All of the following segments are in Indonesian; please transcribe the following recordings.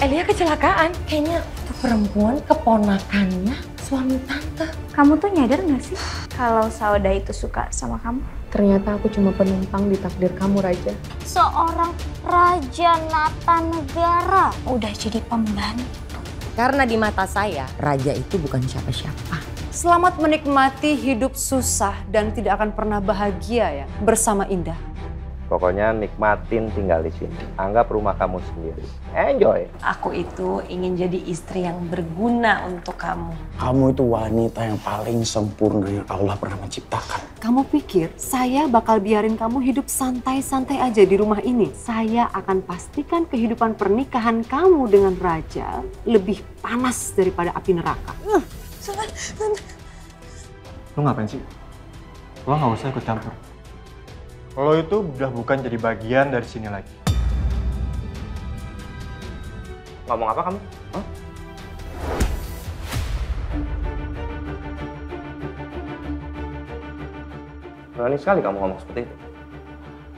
Elia kecelakaan. Kayaknya itu perempuan keponakannya suami tante. Kamu tuh nyadar gak sih kalau Sauda itu suka sama kamu? Ternyata aku cuma penumpang di takdir kamu, Raja. Seorang Raja Nata Negara udah jadi pembantu. Karena di mata saya, Raja itu bukan siapa-siapa. Selamat menikmati hidup susah dan tidak akan pernah bahagia ya bersama Indah. Pokoknya nikmatin tinggal di sini. Anggap rumah kamu sendiri. Enjoy. Aku itu ingin jadi istri yang berguna untuk kamu. Kamu itu wanita yang paling sempurna yang Allah pernah menciptakan. Kamu pikir saya bakal biarin kamu hidup santai-santai aja di rumah ini? Saya akan pastikan kehidupan pernikahan kamu dengan Raja lebih panas daripada api neraka. Lo ngapain sih? Lo nggak usah ikut campur. Lo itu udah bukan jadi bagian dari sini lagi. Ngomong apa kamu? Hah? Berani sekali kamu ngomong seperti itu.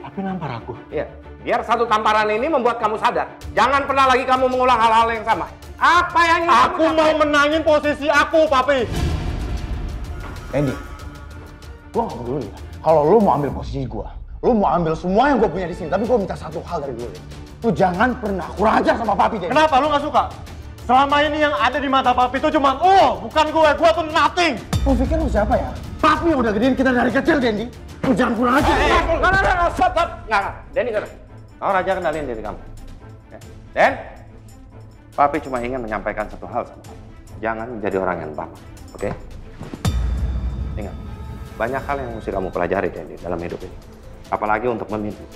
Tapi nampar aku. Iya. Biar satu tamparan ini membuat kamu sadar. Jangan pernah lagi kamu mengulang hal-hal yang sama. Apa yang ingin Aku mau menangin posisi aku, Papi. Andy, gue gak peduli. Kalau lo mau ambil posisi gue, lo mau ambil semua yang gue punya di sini. Tapi gue minta satu hal dari lo. Lo jangan pernah kurang ajar sama Papi, Andy. Kenapa lo gak suka? Selama ini yang ada di mata Papi itu cuma bukan gue tuh nothing. Lo pikir lo siapa ya? Papi yang udah gedein kita dari kecil, Andy. Lo jangan kurang ajar. Stop. Nggak. Denny, kau Raja kenalin diri kamu. Ya. Den, Papi cuma ingin menyampaikan satu hal sama kamu. Jangan menjadi orang yang lama, oke? Ingat, banyak hal yang mesti kamu pelajari, Denny, dalam hidup ini. Apalagi untuk memimpin.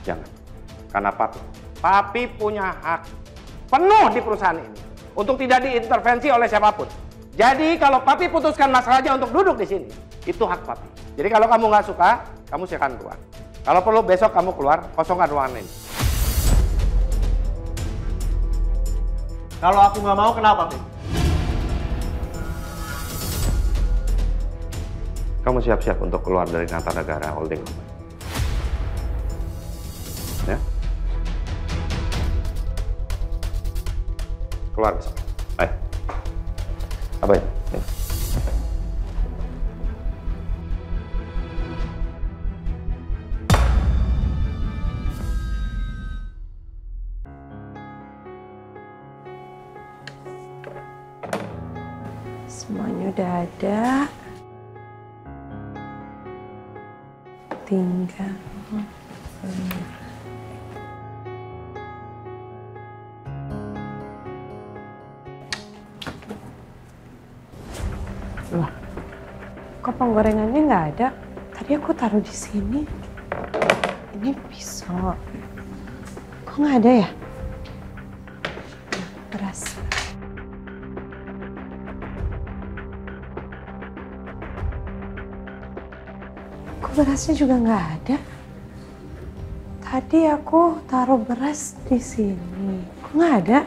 Jangan. Karena Papi punya hak penuh di perusahaan ini untuk tidak diintervensi oleh siapapun. Jadi kalau Papi putuskan Mas Raja untuk duduk di sini, itu hak Papi. Jadi kalau kamu nggak suka, kamu silakan keluar. Kalau perlu besok kamu keluar, kosongkan ruangan ini. Kalau aku nggak mau, kenapa, Pi? Kamu siap-siap untuk keluar dari Nata Negara Holding Company. Ya? Keluar besok. Ayo. Apa ya? Semuanya udah ada. Tinggal loh, kok penggorengannya nggak ada? Tadi aku taruh di sini. Ini pisau. Kok nggak ada ya? Beras. Kok berasnya juga nggak ada? Tadi aku taruh beras di sini. Kok nggak ada?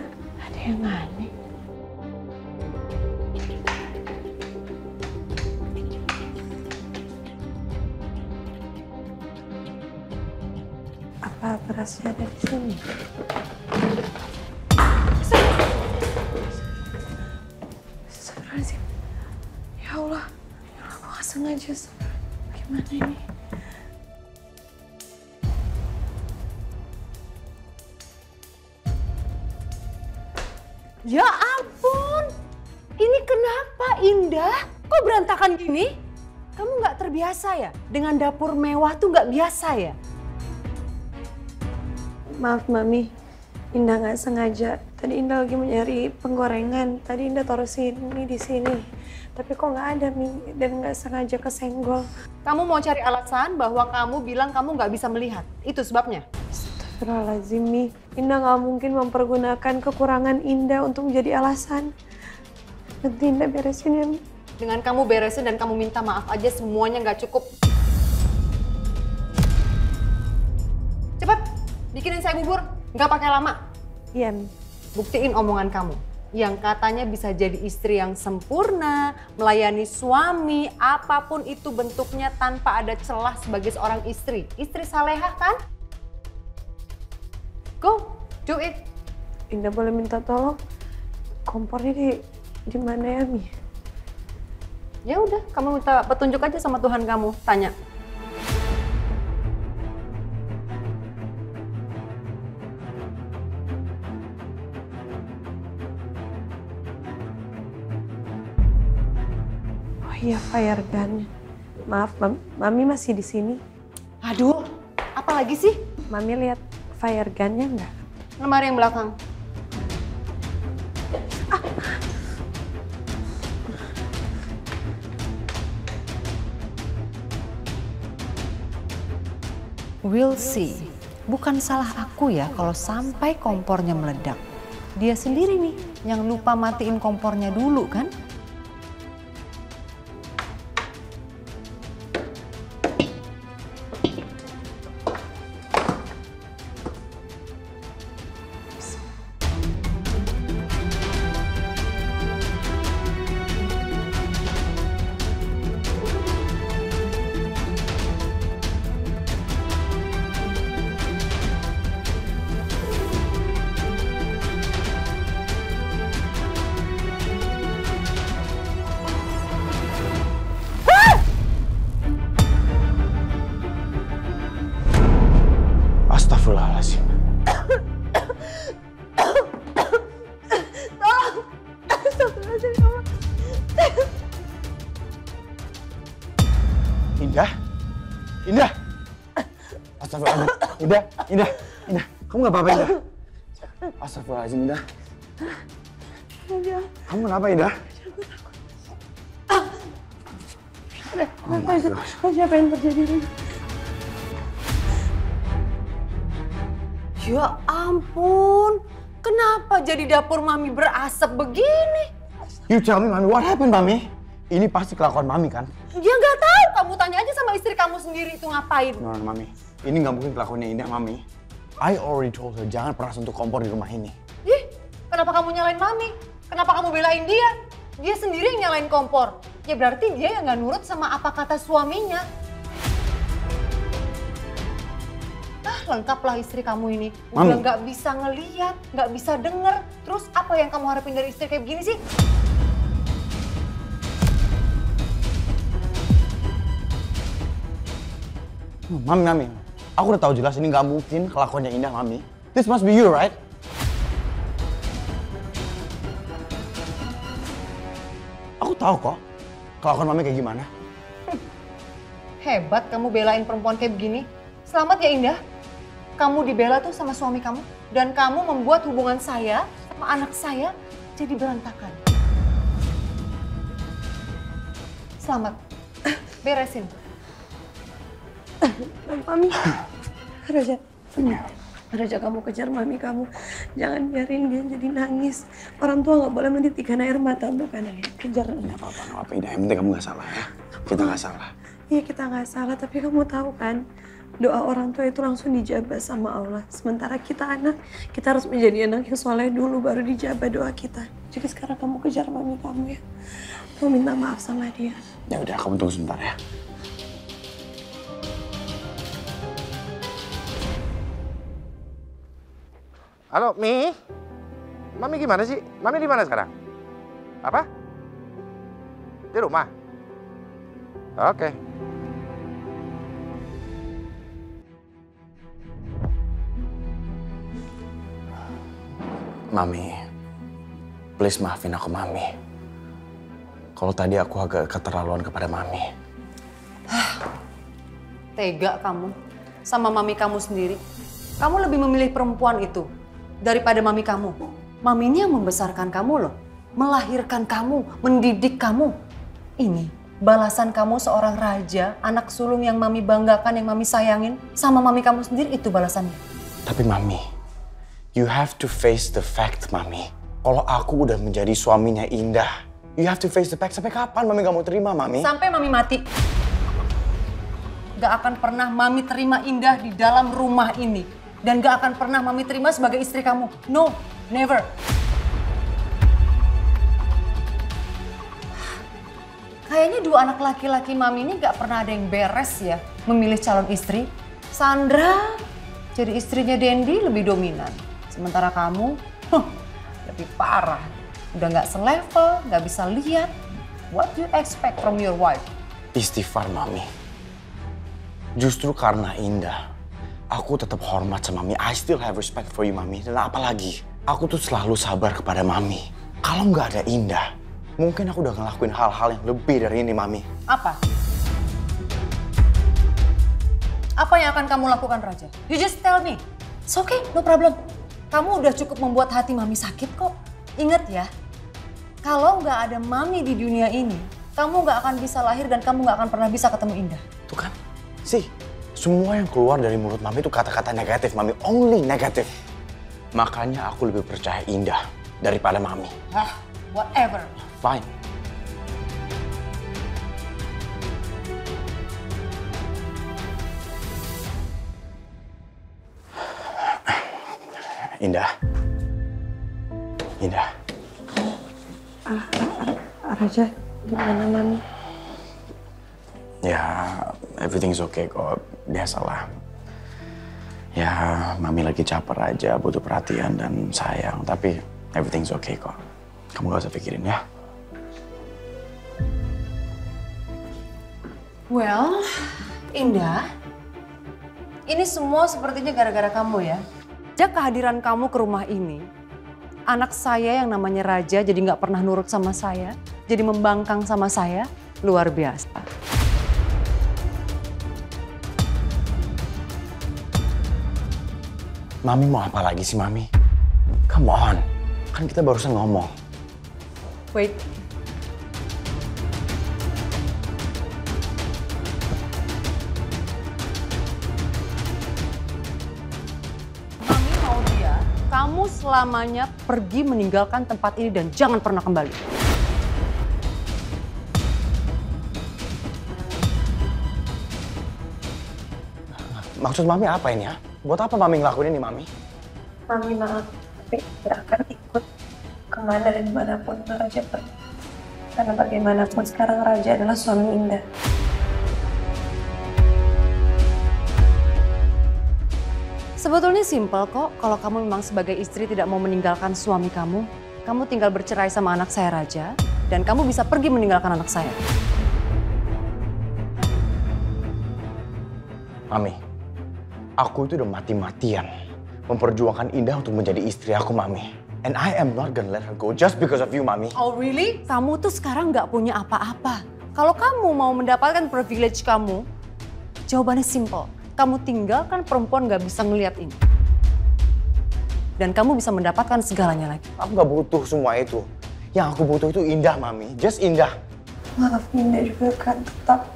Ada yang aneh. Apa berasnya ada di sini? Astagfirullahaladzim. Ya Allah, aku nggak sengaja. Gimana ini? Ya ampun, ini kenapa Indah? Kok berantakan gini? Kamu nggak terbiasa ya? Dengan dapur mewah tuh nggak biasa ya? Maaf Mami, Indah nggak sengaja. Tadi Indah lagi mencari penggorengan. Tadi Indah taruh sini di sini. Tapi kok nggak ada Mi, dan nggak sengaja kesenggol. Kamu mau cari alasan bahwa kamu bilang kamu nggak bisa melihat. Itu sebabnya. Astagfirullahaladzim Mi, Indah nggak mungkin mempergunakan kekurangan Indah untuk menjadi alasan. Nanti Indah beresin ya Mi. Dengan kamu beresin dan kamu minta maaf aja semuanya nggak cukup. Cepet, bikinin saya bubur. Nggak pakai lama. Iya Mi. Buktiin omongan kamu. Yang katanya bisa jadi istri yang sempurna, melayani suami, apapun itu bentuknya tanpa ada celah sebagai seorang istri. Istri salehah kan? Go, do it. Indah boleh minta tolong? Kompornya di mana ya, Mi? Ya udah, kamu minta petunjuk aja sama Tuhan kamu, tanya. Oh iya, fire gun. Maaf, Mami masih di sini. Aduh, apa lagi sih? Mami lihat fire gun-nya nggak? Lemari yang belakang. We'll see. Bukan salah aku ya kalau sampai kompornya meledak. Dia sendiri nih yang lupa matiin kompornya dulu kan? Astagfirullahaladzim. Indah? Indah? Astagfirullahaladzim. Indah. Kamu gak apa-apa, Indah? Astagfirullahaladzim, Indah. Kamu kenapa, Indah? Siapa yang terjadi? Ya ampun, kenapa jadi dapur Mami berasap begini? You tell me, Mami, what happened, Mami? Ini pasti kelakuan Mami, kan? Ya nggak tahu, kamu tanya aja sama istri kamu sendiri itu ngapain. No, Mami. Ini nggak mungkin kelakuannya Indah, Mami. I already told her jangan pernah sentuh kompor di rumah ini. Ih, kenapa kamu nyalain Mami? Kenapa kamu belain dia? Dia sendiri yang nyalain kompor. Ya berarti dia yang nggak nurut sama apa kata suaminya. Lengkaplah istri kamu ini. Udah Mami. nggak bisa ngeliat, nggak bisa denger. Terus apa yang kamu harapin dari istri kayak begini sih? Mami. Aku udah tahu jelas ini nggak mungkin kelakuannya Indah, Mami. This must be you, right? Aku tahu kok kelakuan Mami kayak gimana. Hebat kamu belain perempuan kayak begini. Selamat ya Indah. Kamu dibela tuh sama suami kamu. Dan kamu membuat hubungan saya sama anak saya jadi berantakan. Selamat. Beresin. Mami, Raja kamu kejar Mami kamu. Jangan biarin dia jadi nangis. Orang tua nggak boleh menitikkan air mata untuk anaknya. Kejar. Nggak apa-apa, Indah. Yang penting kamu nggak salah ya. Kita nggak salah. Iya kita nggak salah, tapi kamu tahu kan, doa orang tua itu langsung dijabah sama Allah. Sementara kita anak, kita harus menjadi anak yang soleh dulu, baru dijabah doa kita. Jadi sekarang kamu kejar Mami kamu ya. Kamu minta maaf sama dia. Ya udah, kamu tunggu sebentar ya. Halo, Mi? Mami gimana sih? Mami di mana sekarang? Apa? Di rumah? Oke. Mami, please maafin aku, Mami. Kalau tadi aku agak keterlaluan kepada Mami. Tega kamu sama Mami kamu sendiri. Kamu lebih memilih perempuan itu daripada Mami kamu. Mami ini yang membesarkan kamu loh. Melahirkan kamu, mendidik kamu. Ini balasan kamu seorang raja, anak sulung yang Mami banggakan, yang Mami sayangin. Sama Mami kamu sendiri itu balasannya. Tapi Mami, you have to face the fact, Mami. Kalau aku udah menjadi suaminya Indah, you have to face the fact. Sampai kapan Mami gak mau terima, Mami? Sampai Mami mati. Gak akan pernah Mami terima Indah di dalam rumah ini. Dan gak akan pernah Mami terima sebagai istri kamu. No, never. Kayaknya dua anak laki-laki Mami ini gak pernah ada yang beres ya memilih calon istri. Sandra jadi istrinya Dendi lebih dominan. Sementara kamu Lebih parah. Udah nggak selevel, nggak bisa lihat. What do you expect from your wife? Istighfar, Mami. Justru karena Indah, aku tetap hormat sama Mami. I still have respect for you, Mami. Dan apalagi, aku tuh selalu sabar kepada Mami. Kalau nggak ada Indah, mungkin aku udah ngelakuin hal-hal yang lebih dari ini, Mami. Apa? Apa yang akan kamu lakukan, Raja? You just tell me. It's okay, no problem. Kamu udah cukup membuat hati Mami sakit kok. Ingat ya, kalau nggak ada Mami di dunia ini, kamu nggak akan bisa lahir dan kamu nggak akan pernah bisa ketemu Indah. Tuh kan, semua yang keluar dari mulut Mami itu kata-kata negatif, Mami. Only negatif. Makanya aku lebih percaya Indah daripada Mami. Whatever. Fine. Indah. Raja, gimana Mami? Ya, everything's okay kok. Biasalah. Ya, Mami lagi caper aja, butuh perhatian dan sayang. Tapi everything's okay kok. Kamu gak usah pikirin ya. Well, Indah, ini semua sepertinya gara-gara kamu ya. Sejak kehadiran kamu ke rumah ini, anak saya yang namanya Raja jadi nggak pernah nurut sama saya, jadi membangkang sama saya, luar biasa. Mami mau apa lagi sih, Mami? Come on, kan kita barusan ngomong. Wait. Mami mau dia, kamu selamanya pergi meninggalkan tempat ini dan jangan pernah kembali. Maksud Mami apa ini ya? Buat apa Mami ngelakuin ini, Mami? Mami maaf, tapi gak akan ikut kemana dan dimanapun Raja pergi. Karena bagaimanapun sekarang Raja adalah suami Indah. Sebetulnya simpel kok, kalau kamu memang sebagai istri tidak mau meninggalkan suami kamu tinggal bercerai sama anak saya Raja, dan kamu bisa pergi meninggalkan anak saya. Mami, aku itu udah mati-matian memperjuangkan Indah untuk menjadi istri aku, Mami. And I am not gonna let her go just because of you, Mami. Oh really? Kamu tuh sekarang nggak punya apa-apa. Kalau kamu mau mendapatkan privilege kamu, jawabannya simple. Kamu tinggalkan perempuan nggak bisa ngeliat ini. Dan kamu bisa mendapatkan segalanya lagi. Aku nggak butuh semua itu. Yang aku butuh itu Indah, Mami. Just Indah. Maaf, Indah juga kan tetap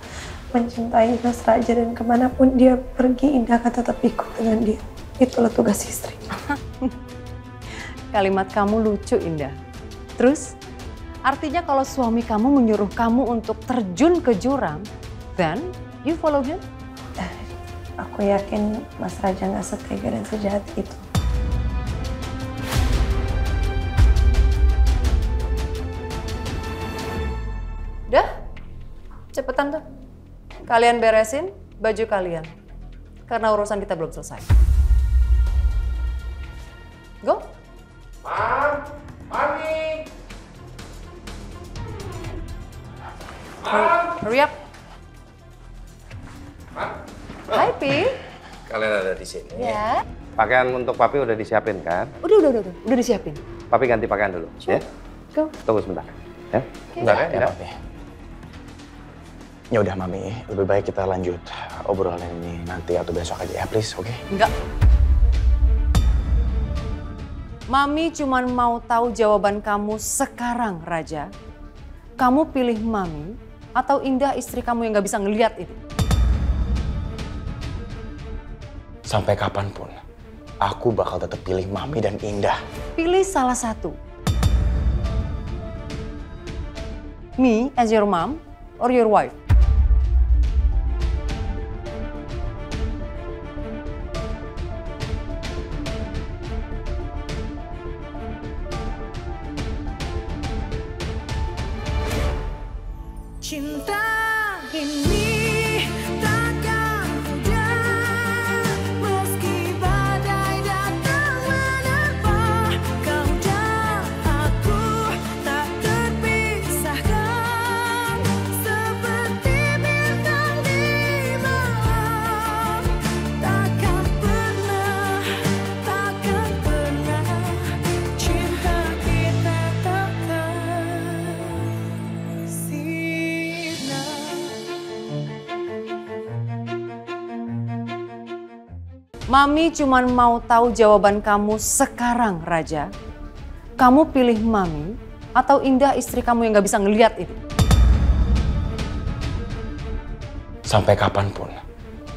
mencintai Mas Raja dan kemanapun dia pergi, Indah akan tetap ikut dengan dia. Itulah tugas istri. Kalimat kamu lucu, Indah. Terus, artinya kalau suami kamu menyuruh kamu untuk terjun ke jurang, then you follow him? Aku yakin Mas Raja nggak setega dan sejahat itu. Udah, cepetan tuh. Kalian beresin baju kalian. Karena urusan kita belum selesai. Go. Mami! Hurry up. Hai, Pi. Kalian ada di sini. Ya. Pakaian untuk Papi udah disiapin kan? Udah disiapin. Papi ganti pakaian dulu. Sure. Ya? Go. Tunggu sebentar. Ya? Sebentar ya, Indah. Papi. Ya udah, Mami. Lebih baik kita lanjut obrolan ini nanti atau besok aja ya, please, oke? Enggak. Mami cuman mau tahu jawaban kamu sekarang, Raja. Kamu pilih Mami atau Indah istri kamu yang gak bisa ngeliat ini? Sampai kapanpun, aku bakal tetap pilih Mami dan Indah. Pilih salah satu. Me as your mom or your wife? Cinta ini takkan mudah, meski badai datang menerpa, kau Mami cuman mau tahu jawaban kamu sekarang, Raja. Kamu pilih Mami atau Indah istri kamu yang gak bisa ngeliat ini? Sampai kapanpun,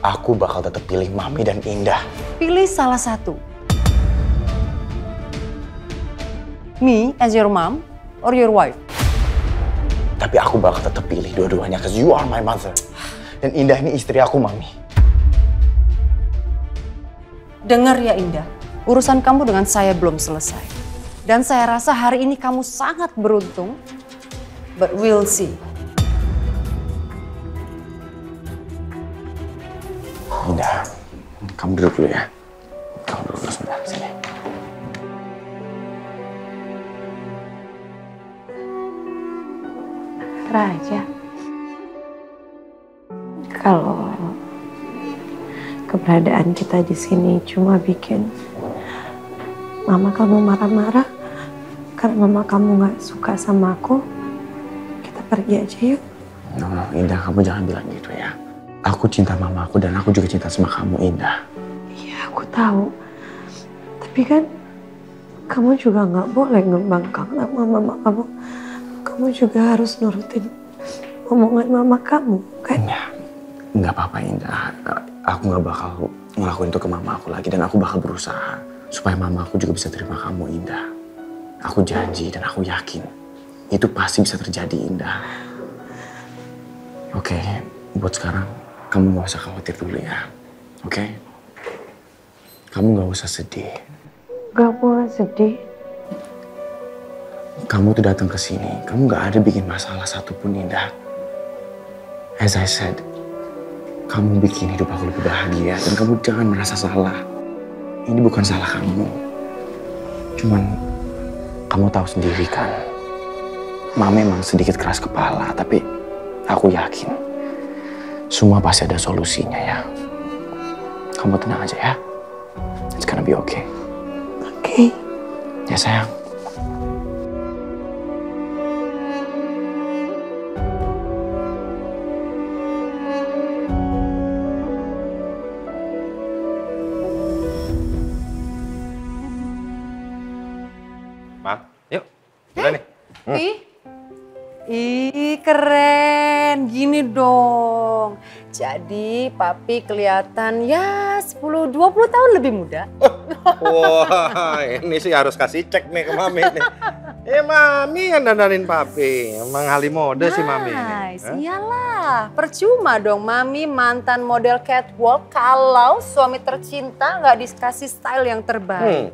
aku bakal tetap pilih Mami dan Indah. Pilih salah satu. Me as your mom or your wife? Tapi aku bakal tetap pilih dua-duanya, cause you are my mother. Dan Indah ini istri aku, Mami. Dengar ya Indah, urusan kamu dengan saya belum selesai. Dan saya rasa hari ini kamu sangat beruntung. But we'll see. Indah, kamu duduk dulu ya. Kamu duduk dulu sebentar, sini. Raja, kalau keberadaan kita di sini cuma bikin mama kamu marah-marah karena mama kamu nggak suka sama aku, kita pergi aja yuk. No, Indah, kamu jangan bilang gitu ya. Aku cinta mama aku dan aku juga cinta sama kamu, Indah. Iya, aku tahu. Tapi kan kamu juga nggak boleh ngebangkang sama mama kamu. Kamu juga harus nurutin omongan mama kamu, kan? Nggak apa-apa, Indah. Aku nggak bakal ngelakuin itu ke mama aku lagi dan aku bakal berusaha supaya mama aku juga bisa terima kamu, Indah. Aku janji dan aku yakin itu pasti bisa terjadi, Indah. Oke, buat sekarang kamu nggak usah khawatir dulu ya, oke? Kamu nggak usah sedih. Gak boleh sedih. Kamu tuh datang ke sini, kamu nggak ada bikin masalah satupun, Indah. As I said, kamu bikin hidup aku lebih bahagia dan kamu jangan merasa salah. Ini bukan salah kamu. Cuman kamu tahu sendiri kan, Mama memang sedikit keras kepala, tapi aku yakin semua pasti ada solusinya ya. Kamu tenang aja ya. It's gonna be okay. Oke. Ya sayang. Ma, yuk. Udah nih. Ih, keren. Gini dong. Jadi papi kelihatan ya 10-20 tahun lebih muda. Wah, ini sih harus kasih cek nih ke Mami nih. Mami yang dandanin papi. Emang ahli mode sih Mami ini. Nice, iyalah. Percuma dong Mami mantan model catwalk kalau suami tercinta nggak dikasih style yang terbaik.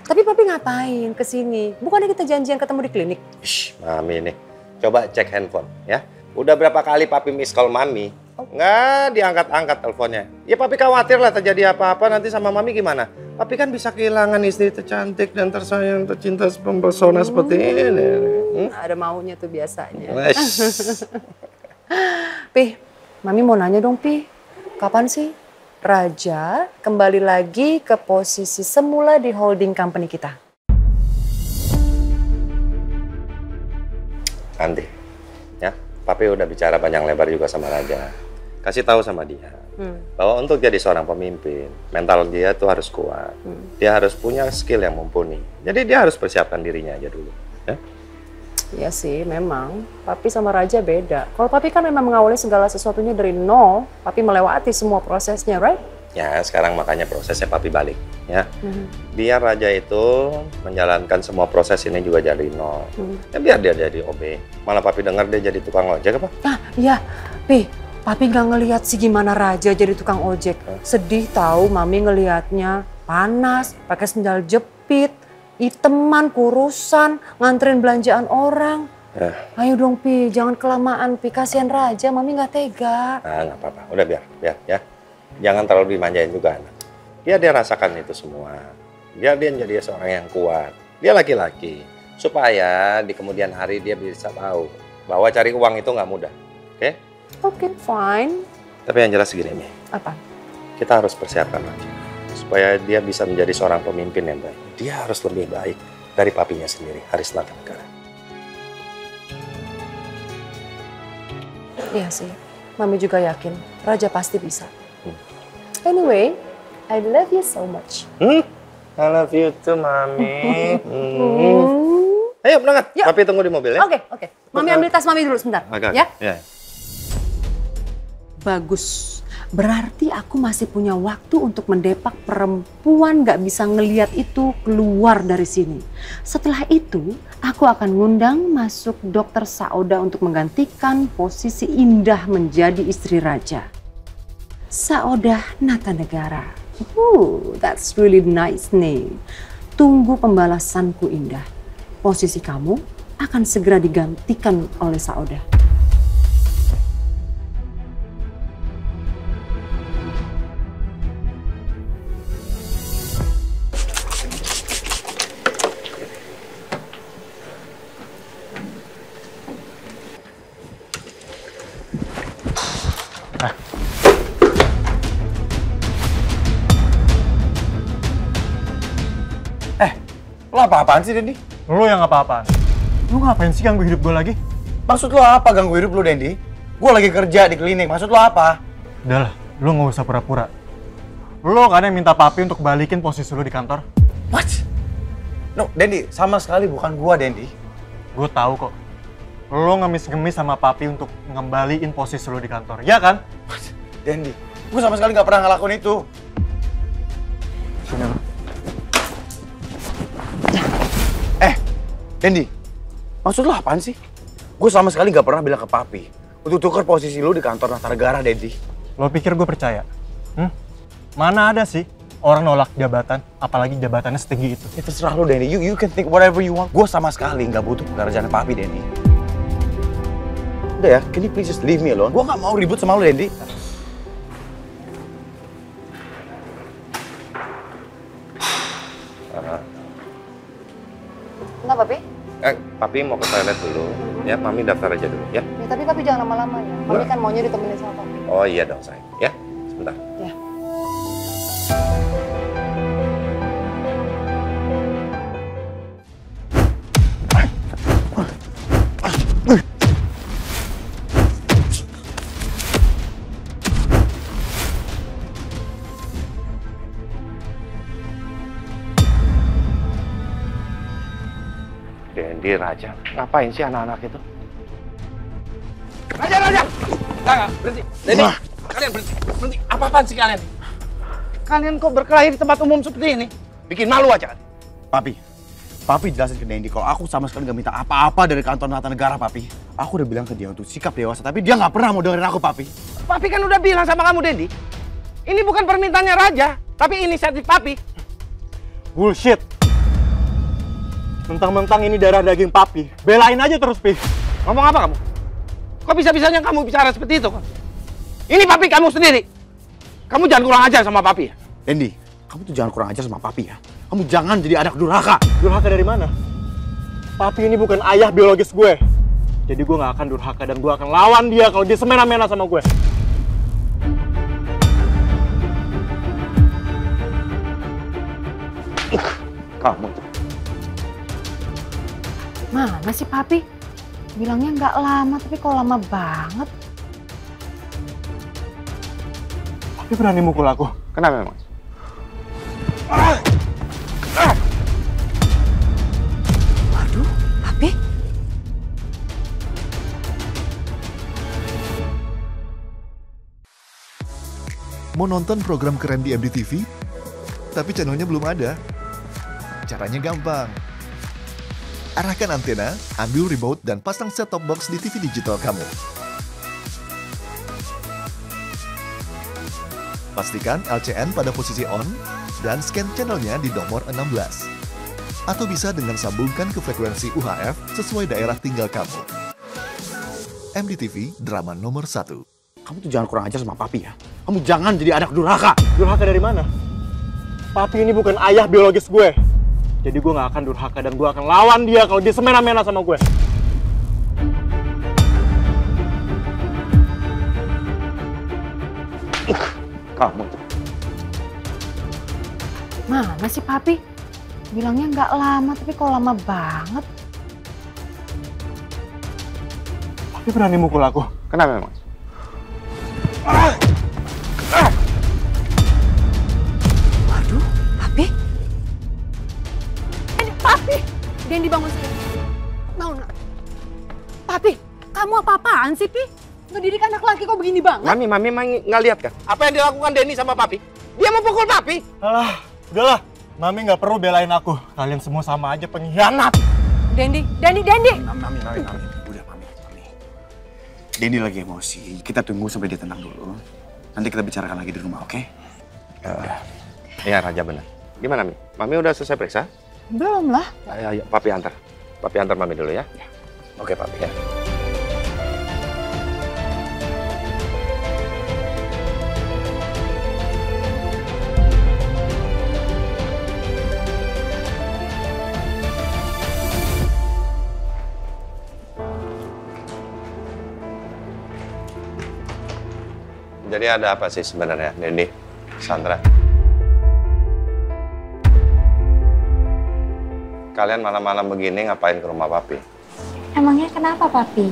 Tapi papi ngapain kesini? Bukannya kita janjian ketemu di klinik? Shh, Mami nih. Coba cek handphone ya. Udah berapa kali papi miss call Mami. Nggak diangkat-angkat teleponnya. Ya papi khawatir lah terjadi apa-apa nanti sama Mami gimana. Papi kan bisa kehilangan istri tercantik dan tersayang, tercinta, mempesona seperti ini. Ada maunya tuh biasanya. Pi, Mami mau nanya dong Pi. Kapan sih Raja kembali lagi ke posisi semula di holding company kita? Nanti, ya, papi udah bicara panjang lebar juga sama Raja. Kasih tahu sama dia bahwa untuk jadi seorang pemimpin, mental dia tuh harus kuat. Dia harus punya skill yang mumpuni. Jadi dia harus persiapkan dirinya aja dulu. Ya? Iya sih, memang. Papi sama Raja beda. Kalau papi kan memang mengawali segala sesuatunya dari nol, papi melewati semua prosesnya, right? Ya, sekarang makanya prosesnya papi balik, ya. Biar Raja itu menjalankan semua proses ini juga dari nol. Ya biar dia jadi OB. Malah papi dengar dia jadi tukang ojek apa? Ah, iya. Pi, papi nggak ngelihat sih gimana Raja jadi tukang ojek. Sedih tahu Mami ngelihatnya panas, pakai sendal jepit, iteman, kurusan, nganterin belanjaan orang. Ayo dong Pi, jangan kelamaan Pi, kasihan Raja, Mami nggak tega. Nah, nggak apa-apa, udah biar ya. Jangan terlalu dimanjain juga anak. Biar dia rasakan itu semua. Biar dia menjadi seorang yang kuat. Dia laki-laki. Supaya di kemudian hari dia bisa tahu bahwa cari uang itu nggak mudah. Oke? Oke, fine. Tapi yang jelas segini nih. Apa? Kita harus persiapkan Raja. Supaya dia bisa menjadi seorang pemimpin yang baik. Dia harus lebih baik dari papinya sendiri, Haris Negara. Iya sih, Mami juga yakin Raja pasti bisa. Anyway, I love you so much. I love you too, Mami. Ayo berangkat. Yuk. Papi tunggu di mobil ya. Oke. Mami ambil tas Mami dulu sebentar. Ya? Ya. Bagus. Berarti aku masih punya waktu untuk mendepak perempuan gak bisa ngeliat itu keluar dari sini. Setelah itu, aku akan ngundang masuk Dokter Sauda untuk menggantikan posisi Indah menjadi istri raja. Sauda Natanegara. That's really nice name. Tunggu pembalasanku, Indah. Posisi kamu akan segera digantikan oleh Sauda. Lo apa-apaan sih, Dendi? Lo yang apa-apaan? Lo ngapain sih ganggu hidup gue lagi? Maksud lo apa ganggu hidup lo, Dendi? Gue lagi kerja di klinik, maksud lo apa? Udahlah, lo nggak usah pura-pura. Lo kan yang minta papi untuk balikin posisi lo di kantor. What? No, Dendi, sama sekali bukan gue, Dendi. Gue tahu kok. Lo ngemis-ngemis sama papi untuk ngembaliin posisi lo di kantor, ya kan? What? Dendi, gue sama sekali nggak pernah ngelakuin itu. Sini lo. Dendi, maksud lo apaan sih? Gue sama sekali nggak pernah bilang ke papi untuk tukar posisi lo di kantor Natanegara, Dendi. Lo pikir gue percaya? Mana ada sih orang nolak jabatan, apalagi jabatannya setinggi itu? Ya terserah lo, Dendi. You can think whatever you want. Gue sama sekali nggak butuh pekerjaan papi, Dendi. Udah ya, can you please just leave me alone? Gue nggak mau ribut sama lo, Dendi. Kenapa, Papi? Papi mau ke toilet dulu. Ya, Mami daftar aja dulu ya. Ya, tapi Papi jangan lama-lama ya. Mami kan maunya ditemenin sama Papi. Oh iya dong, sayang. Ya, sebentar. Ya. Dendi, Raja, ngapain sih anak-anak itu? Raja! Enggak, berhenti. Dendi, kalian berhenti. Apa-apaan sih kalian? Kalian kok berkelahi di tempat umum seperti ini? Bikin malu aja kan? Papi jelasin ke Dendi kalau aku sama sekali nggak minta apa-apa dari kantor Natanegara, Papi. Aku udah bilang ke dia untuk sikap dewasa, tapi dia nggak pernah mau dengerin aku, Papi. Papi kan udah bilang sama kamu, Dendi. Ini bukan permintaannya Raja, tapi inisiatif Papi. Bullshit. Mentang-mentang ini darah daging papi, belain aja terus, Pi. Ngomong apa kamu? Kok bisa-bisanya kamu bicara seperti itu? Ini papi kamu sendiri. Kamu jangan kurang ajar sama papi ya? Dendi, kamu tuh jangan kurang ajar sama Papi ya. Kamu jangan jadi anak durhaka. Durhaka dari mana? Papi ini bukan ayah biologis gue. Jadi gue gak akan durhaka dan gue akan lawan dia kalau dia semena-mena sama gue. Kamu. Mana sih Papi? Bilangnya nggak lama, tapi kok lama banget. Papi berani mukul aku. Kenapa memang? Waduh, Papi? Mau nonton program keren di MDTV? Tapi channelnya belum ada? Caranya gampang. Arahkan antena, ambil remote, dan pasang set-top box di TV digital kamu. Pastikan LCN pada posisi on, dan scan channelnya di nomor 16. Atau bisa dengan sambungkan ke frekuensi UHF sesuai daerah tinggal kamu. MDTV, drama nomor 1. Kamu tuh jangan kurang ajar sama Papi ya. Kamu jangan jadi anak durhaka. Durhaka dari mana? Papi ini bukan ayah biologis gue. Jadi gue gak akan durhaka dan gue akan lawan dia kalau dia semena-mena sama gue. Kamu. Mana sih Papi? Bilangnya nggak lama, tapi kok lama banget. Papi berani mukul aku. Kenapa memang? Papi! Dendi bangun sendiri. Bangun, nak. Papi, kamu apa-apaan sih, Pi? Ngedidik anak laki kok begini banget? Mami nggak lihat kan? Apa yang dilakukan Denny sama Papi? Dia mau pukul Papi. Alah, udahlah. Mami nggak perlu belain aku. Kalian semua sama aja pengkhianat. Dendi. Mami. Udah, Mami. Denny lagi emosi. Kita tunggu sampai dia tenang dulu. Nanti kita bicarakan lagi di rumah, oke? Iya, Raja benar. Gimana, Mi? Mami udah selesai periksa? Belum lah. Ayo, Papi antar. Papi antar Mami dulu ya. Oke, Papi ya. Jadi ada apa sih sebenarnya, Denny, Sandra? Kalian malam-malam begini ngapain ke rumah Papi? Emangnya kenapa, Papi?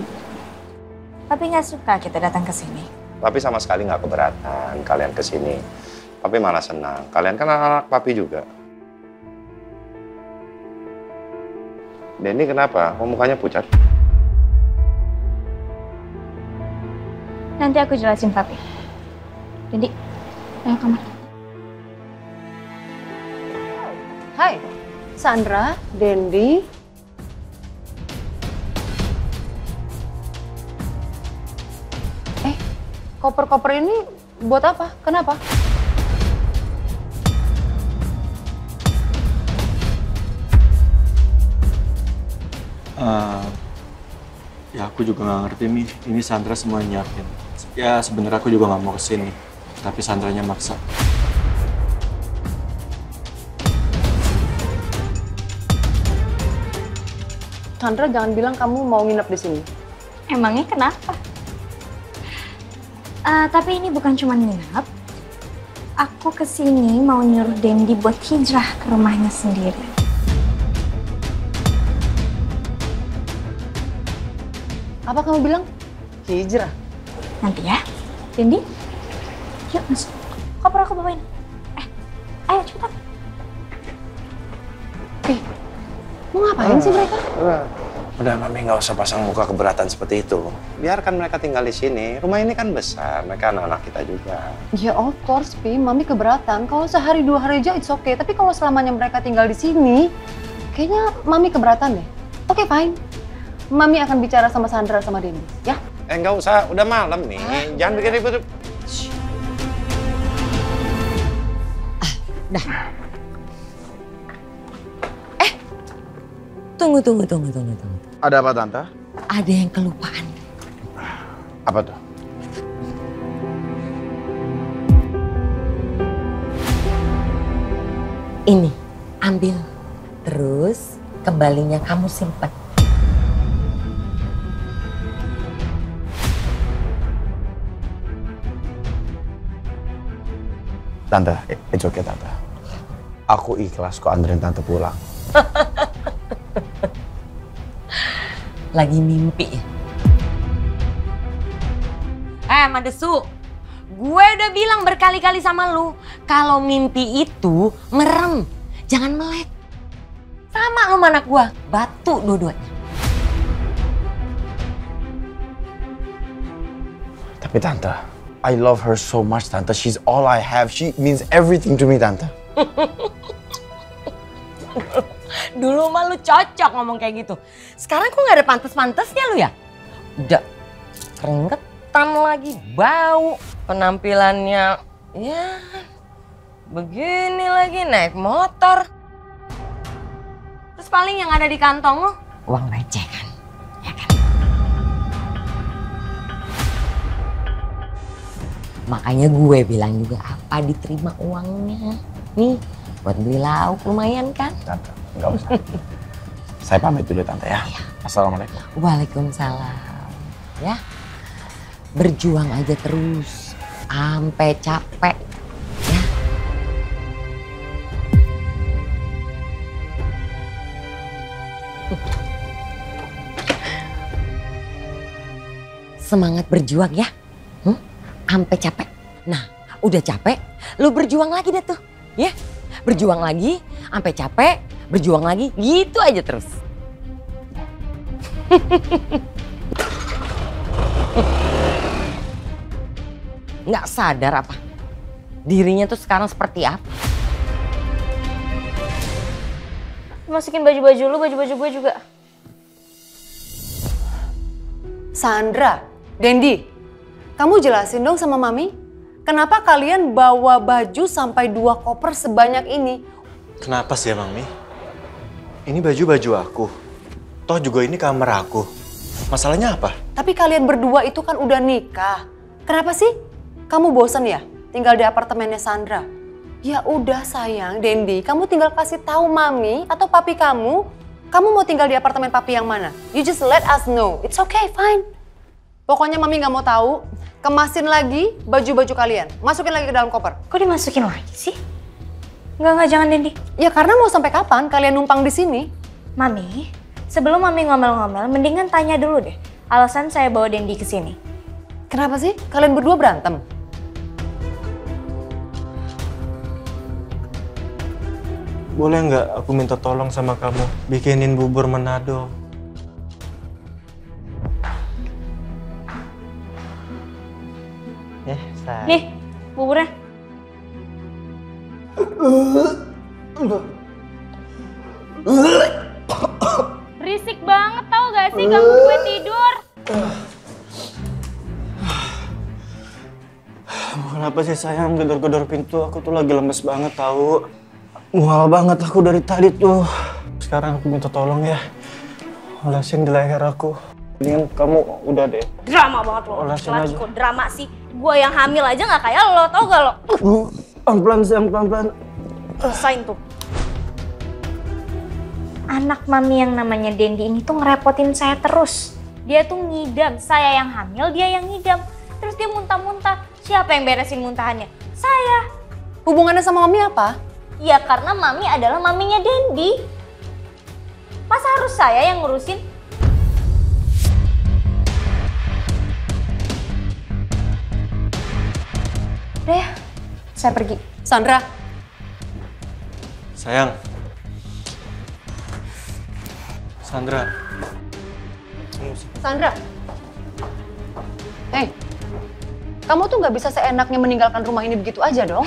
Papi nggak suka kita datang ke sini. Papi sama sekali nggak keberatan kalian ke sini. Papi malah senang. Kalian kan anak Papi juga. Denny kenapa? Kok mukanya pucat? Nanti aku jelasin, Papi. Jadi, ayo kamar. Hai, Sandra, Dendi. Koper-koper ini buat apa? Kenapa? Ya aku juga nggak ngerti nih. Ini Sandra semua nyiapin. Ya sebenarnya aku juga nggak mau kesini. Tapi Sandranya maksa. Sandra jangan bilang kamu mau nginep di sini. Emangnya kenapa? Tapi ini bukan cuma nginep. Aku kesini mau nyuruh Dendi buat hijrah ke rumahnya sendiri. Apa kamu bilang? Hijrah. Nanti ya, Dendi. Yuk masuk. Koper aku bawain. Ayo cepetan. Mau ngapain sih mereka? Udah, Mami nggak usah pasang muka keberatan seperti itu. Biarkan mereka tinggal di sini. Rumah ini kan besar. Mereka anak-anak kita juga. Ya of course, Pi. Mami keberatan. Kalau sehari 2 hari aja it's okay. Tapi kalau selamanya mereka tinggal di sini, kayaknya Mami keberatan deh. Oke, fine. Mami akan bicara sama Sandra sama Dendi, ya? Nggak usah. Udah malam nih. Jangan bikin ribut. Dah. Tunggu. Ada apa, Tante? Ada yang kelupaan. Apa tuh? Ini, ambil. Terus kembalinya kamu simpan. Tante, it's okay, Tante. Aku ikhlas kok anterin Tante pulang. Lagi mimpi ya? Madesu, gue udah bilang berkali-kali sama lu, kalau mimpi itu merem, jangan melek. Sama lu anak gue, batu dua-duanya. Tapi Tante, I love her so much, Tante. She's all I have. She means everything to me, Tante. Dulu mah lu cocok ngomong kayak gitu. Sekarang kok gak ada pantes-pantesnya lu ya? Udah keringetan lagi, bau. Penampilannya ya begini lagi, naik motor. Terus paling yang ada di kantong lu uang receh kan? Ya kan? Makanya gue bilang juga apa diterima uangnya. Nih buat beli lauk lumayan kan? Tante, nggak usah. Saya pamit dulu, Tante ya. Assalamualaikum. Waalaikumsalam. Ya, berjuang aja terus sampai capek. Ya. Semangat berjuang ya, sampai capek. Nah, udah capek, lu berjuang lagi deh tuh, ya. Berjuang lagi, sampai capek, berjuang lagi, gitu aja terus. Nggak sadar apa? Dirinya tuh sekarang seperti apa? Masukin baju-baju lu, baju-baju gue juga. Sandra, Dendi, kamu jelasin dong sama Mami, kenapa kalian bawa baju sampai 2 koper sebanyak ini? Kenapa sih ya, Mami? Ini baju-baju aku. Toh juga ini kamar aku. Masalahnya apa? Tapi kalian berdua itu kan udah nikah. Kenapa sih? Kamu bosan ya tinggal di apartemennya Sandra? Ya udah sayang, Dendi, kamu tinggal kasih tahu Mami atau papi kamu mau tinggal di apartemen papi yang mana. You just let us know. It's okay, fine. Pokoknya Mami nggak mau tahu. Kemasin lagi baju-baju kalian. Masukin lagi ke dalam koper. Kok dimasukin lagi sih? Enggak, jangan Dendi. Ya karena mau sampai kapan kalian numpang di sini? Mami, sebelum Mami ngomel-ngomel, mendingan tanya dulu deh alasan saya bawa Dendi ke sini. Kenapa sih? Kalian berdua berantem? Boleh nggak aku minta tolong sama kamu bikinin bubur Manado? Sayang. Nih, buburnya. Risik banget tau gak sih ganggu gue tidur. Kenapa sih sayang gedor-gedor pintu? Aku tuh lagi lemes banget tahu. Mual banget aku dari tadi tuh. Sekarang aku minta tolong ya. Olesin di leher aku. Mendingan kamu udah deh. Drama banget lo. Olesin Kelas aja. kok drama sih. Gue yang hamil aja gak kayak lo, tau gak lo? Pelan-pelan sayang, pelan-pelan. Rasain tuh. Anak Mami yang namanya Dendi ini tuh ngerepotin saya terus. Dia tuh ngidam, saya yang hamil, dia yang ngidam. Terus dia muntah-muntah. Siapa yang beresin muntahannya? Saya. Hubungannya sama Mami apa? Ya karena Mami adalah maminya Dendi. Masa harus saya yang ngurusin? Udah ya, saya pergi. Sandra. Sayang. Sandra. Sandra. Hey, kamu tuh nggak bisa seenaknya meninggalkan rumah ini begitu aja dong.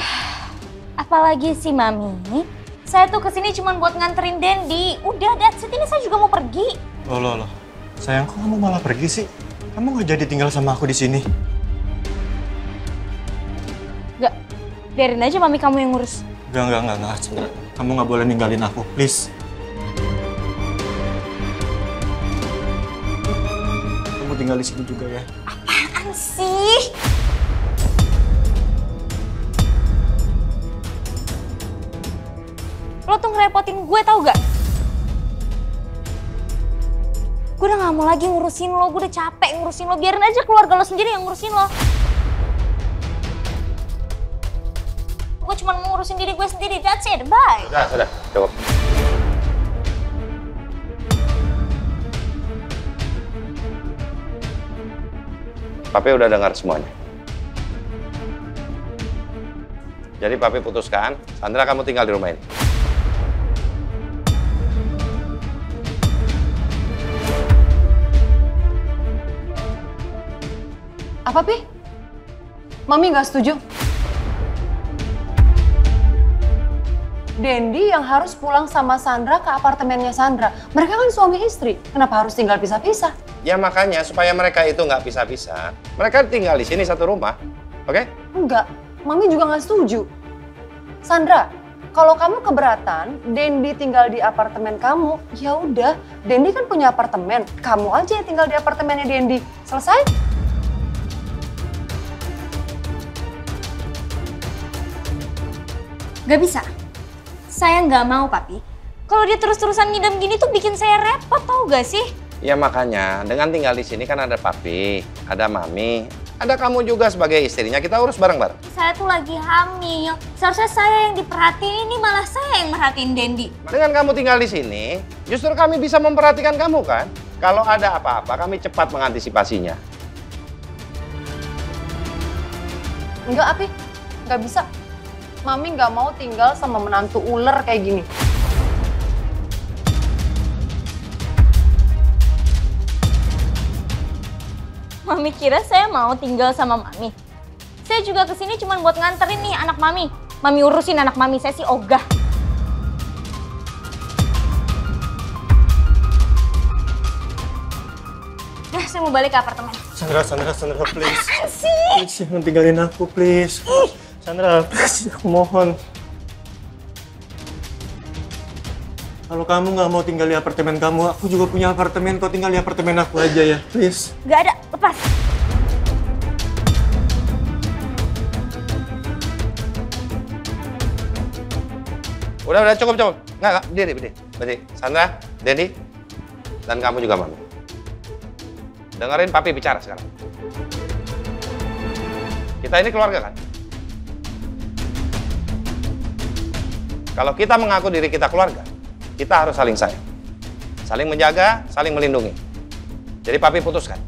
Apalagi sih Mami, saya tuh kesini cuma buat nganterin Dendi. Udah, that's it, ini saya juga mau pergi. Loh. Sayang, kok kamu malah pergi sih? Kamu nggak jadi tinggal sama aku di sini? Gak, biarin aja Mami kamu yang ngurus. Enggak. Sandra. Kamu nggak boleh ninggalin aku, please. Kamu tinggal di sini juga ya. Apaan sih? Lo tuh ngerepotin gue tau gak? Gue udah gak mau lagi ngurusin lo, gue udah capek ngurusin lo. Biarin aja keluarga lo sendiri yang ngurusin lo. Gue cuma mau ngurusin diri gue sendiri, that's it, bye. Sudah, cukup. Papi udah dengar semuanya. Jadi Papi putuskan, Sandra kamu tinggal di rumah ini. Apa, Pi? Mami nggak setuju. Dendi yang harus pulang sama Sandra ke apartemennya Sandra. Mereka kan suami istri, kenapa harus tinggal pisah-pisah? Ya makanya supaya mereka itu nggak pisah-pisah, mereka tinggal di sini satu rumah, oke? Enggak, Mami juga nggak setuju. Sandra, kalau kamu keberatan, Dendi tinggal di apartemen kamu, ya udah, Dendi kan punya apartemen, kamu aja yang tinggal di apartemennya Dendi. Selesai? Gak bisa. Saya nggak mau, Papi. Kalau dia terus-terusan ngidam gini tuh bikin saya repot, tau gak sih? Ya makanya dengan tinggal di sini kan ada Papi, ada Mami, ada kamu juga sebagai istrinya, kita urus bareng-bareng. Saya tuh lagi hamil. Seharusnya saya yang diperhatiin, ini malah saya yang merhatiin Dendi. Dengan kamu tinggal di sini, justru kami bisa memperhatikan kamu kan? Kalau ada apa-apa, kami cepat mengantisipasinya. Enggak, Api. Nggak bisa. Mami nggak mau tinggal sama menantu ular kayak gini. Mami kira saya mau tinggal sama Mami? Saya juga kesini cuma buat nganterin nih anak Mami. Mami urusin anak Mami, saya sih ogah. Nah, saya mau balik ke apartemen. Sandra, please. Apaan sih? Please, jangan tinggalin aku, please. Sandra, please, aku mohon. Kalau kamu nggak mau tinggal di apartemen kamu, aku juga punya apartemen. Kau tinggal di apartemen aku aja ya, please. Gak ada, lepas. Udah, cukup. Nggak, berdiri. Sandra, Denny, dan kamu juga, Mami. Dengerin Papi bicara sekarang. Kita ini keluarga kan? Kalau kita mengaku diri kita keluarga, kita harus saling sayang. Saling menjaga, saling melindungi. Jadi Papi putuskan,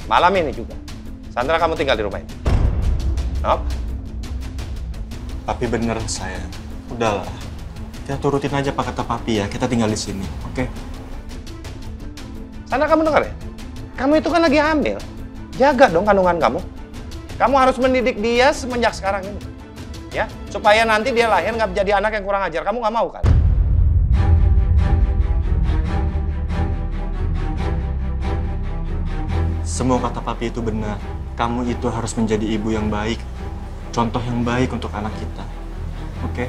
malam ini juga, Sandra kamu tinggal di rumah ini. Nop? Papi bener, sayang. Udahlah. Kita turutin aja apa kata Papi ya, kita tinggal di sini, oke? Sandra kamu dengar ya? Kamu itu kan lagi hamil. Jaga dong kandungan kamu. Kamu harus mendidik dia semenjak sekarang ini. Ya, supaya nanti dia lahir nggak jadi anak yang kurang ajar. Kamu nggak mau kan? Semua kata Papi itu benar. Kamu itu harus menjadi ibu yang baik. Contoh yang baik untuk anak kita. Oke?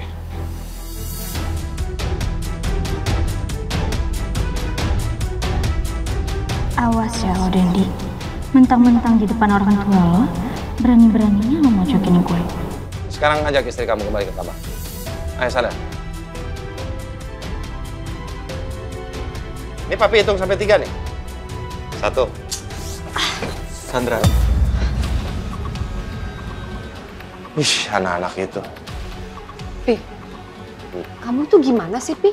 Awas ya lo, Dendi. Mentang-mentang di depan orang tua lo, berani-beraninya lo mojokin gue. Sekarang ajak istri kamu kembali ke kamar. Ayo, Sandra. Ini Papi hitung sampai 3 nih. 1. Sandra. Ih, anak-anak itu. Pi, kamu tuh gimana sih, Pi?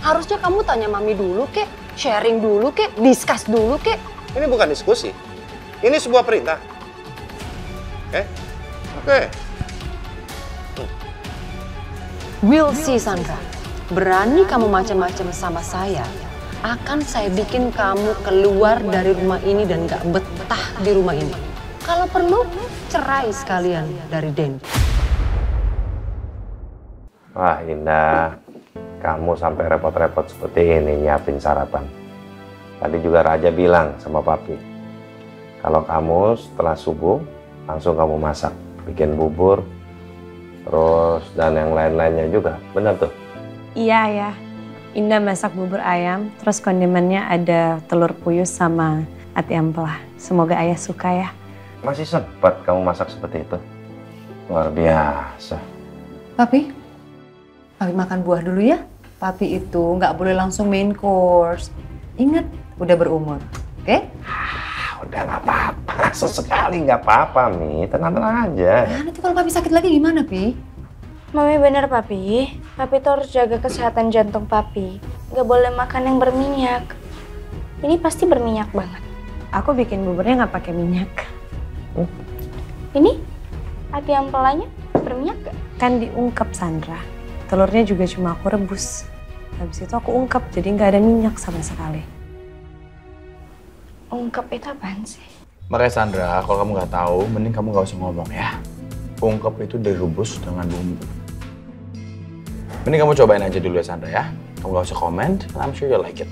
Harusnya kamu tanya Mami dulu, kek. Sharing dulu, kek. Discuss dulu, kek. Ini bukan diskusi. Ini sebuah perintah. Oke. We'll see, Sandra. Berani kamu macam-macam sama saya, akan saya bikin kamu keluar dari rumah ini dan gak betah di rumah ini. Kalau perlu, cerai sekalian dari Dendi. Wah, Indah. Kamu sampai repot-repot seperti ini nyiapin sarapan. Tadi juga Raja bilang sama Papi, kalau kamu setelah subuh langsung kamu masak, bikin bubur, terus dan yang lain-lainnya juga. Benar tuh? Iya ya. Indah masak bubur ayam, terus kondimennya ada telur puyuh sama ati ampela. Semoga ayah suka ya. Masih sempat kamu masak seperti itu? Luar biasa. Papi makan buah dulu ya. Papi itu nggak boleh langsung main course. Ingat, udah berumur, oke? Udah nggak apa-apa, sesekali nggak apa-apa, Mi. Tenang-tenang aja. Nah, nanti kalau Papi sakit lagi gimana, Pi? Mami bener, Papi. Papi tuh harus jaga kesehatan jantung Papi. Gak boleh makan yang berminyak. Ini pasti berminyak banget. Aku bikin buburnya nggak pakai minyak. Ini ati ampelanya berminyak gak? Kan diungkep, Sandra. Telurnya juga cuma aku rebus. Habis itu aku ungkep, jadi nggak ada minyak sama sekali. Ungkep itu apaan sih? Makanya Sandra, kalau kamu nggak tahu, mending kamu nggak usah ngomong ya. Ungkep itu direbus dengan bumbu. Mending kamu cobain aja dulu ya Sandra ya. Kamu nggak usah komen, I'm sure you'll like it.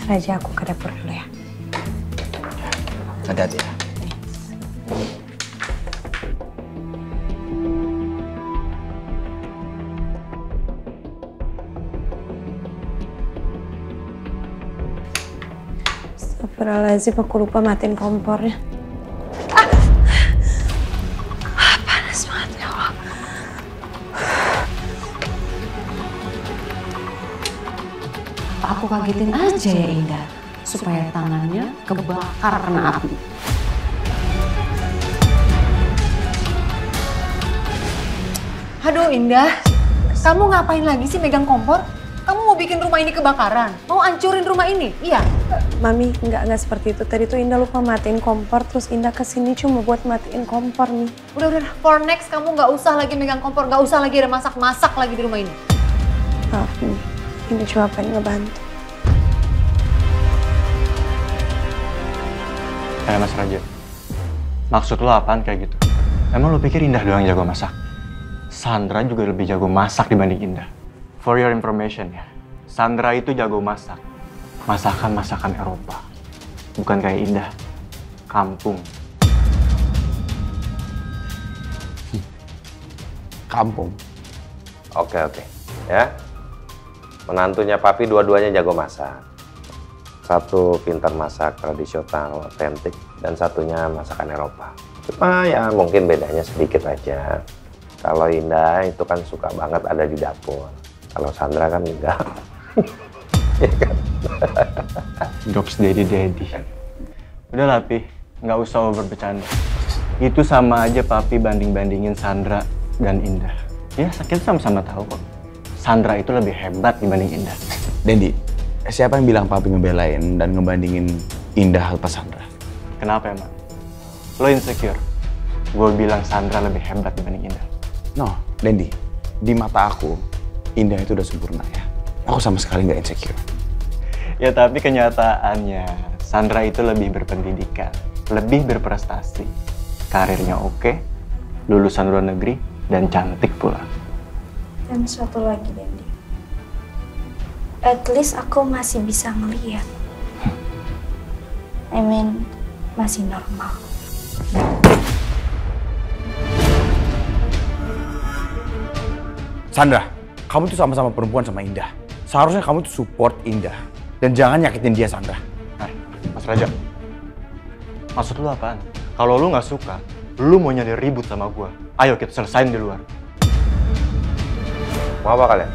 Raja, aku ke dapur dulu ya. Hati-hati ya. Astagfirullahaladzim, aku lupa matiin kompornya. Panas banget ya Allah. Aku kagetin aja ya Indah, supaya tangannya kebakar kena api. Aduh Indah, kamu ngapain lagi sih megang kompor? Kamu mau bikin rumah ini kebakaran? Mau hancurin rumah ini? Iya? Mami, nggak seperti itu. Tadi tuh Indah lupa matiin kompor, terus Indah kesini cuma buat matiin kompor nih. Udah, for next kamu nggak usah lagi megang kompor, nggak usah lagi ada masak-masak lagi di rumah ini. Maaf nih, Indah cuma pengen ngebantu. Mas Raja, maksud lo apaan kayak gitu? Emang lo pikir Indah doang jago masak? Sandra juga lebih jago masak dibanding Indah. For your information ya, Sandra itu jago masak. Masakan Eropa. Bukan kayak Indah, kampung. Kampung. Oke. Ya. Menantunya Papi dua-duanya jago masak. Satu pintar masak tradisional, otentik, dan satunya masakan Eropa. Cuma ya mungkin bedanya sedikit aja. Kalau Indah itu kan suka banget ada di dapur. Kalau Sandra kan enggak. Iya kan? Jokes daddy. Udah lah, Pi. Nggak usah over bercanda. Itu sama aja Papi banding-bandingin Sandra dan Indah. Ya, kita sama-sama tahu kok. Sandra itu lebih hebat dibanding Indah. Dendi, siapa yang bilang Papi ngebelain dan ngebandingin Indah pas Sandra? Kenapa emang? Lo insecure? Gue bilang Sandra lebih hebat dibanding Indah. No, Dendi. Di mata aku, Indah itu udah sempurna ya. Aku sama sekali nggak insecure. Ya tapi kenyataannya, Sandra itu lebih berpendidikan, lebih berprestasi. Karirnya oke, lulusan luar negeri, dan cantik pula. Dan satu lagi, Dendi. At least aku masih bisa ngeliat. I mean, masih normal. Sandra, kamu tuh sama-sama perempuan sama Indah. Seharusnya kamu tuh support Indah. Dan jangan nyakitin dia, Sandra. Mas Raja, maksud lu apaan? Kalau lu nggak suka, lu mau nyari ribut sama gua. Ayo kita selesain di luar. Mau apa kalian?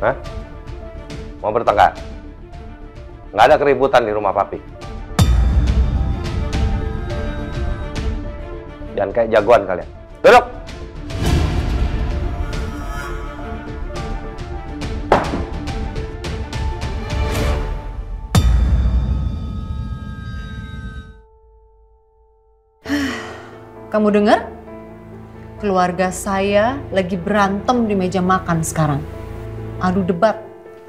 Hah? Mau bertengkar? Nggak ada keributan di rumah Papi. Jangan kayak jagoan kalian. Duduk! Kamu dengar? Keluarga saya lagi berantem di meja makan sekarang. Adu debat,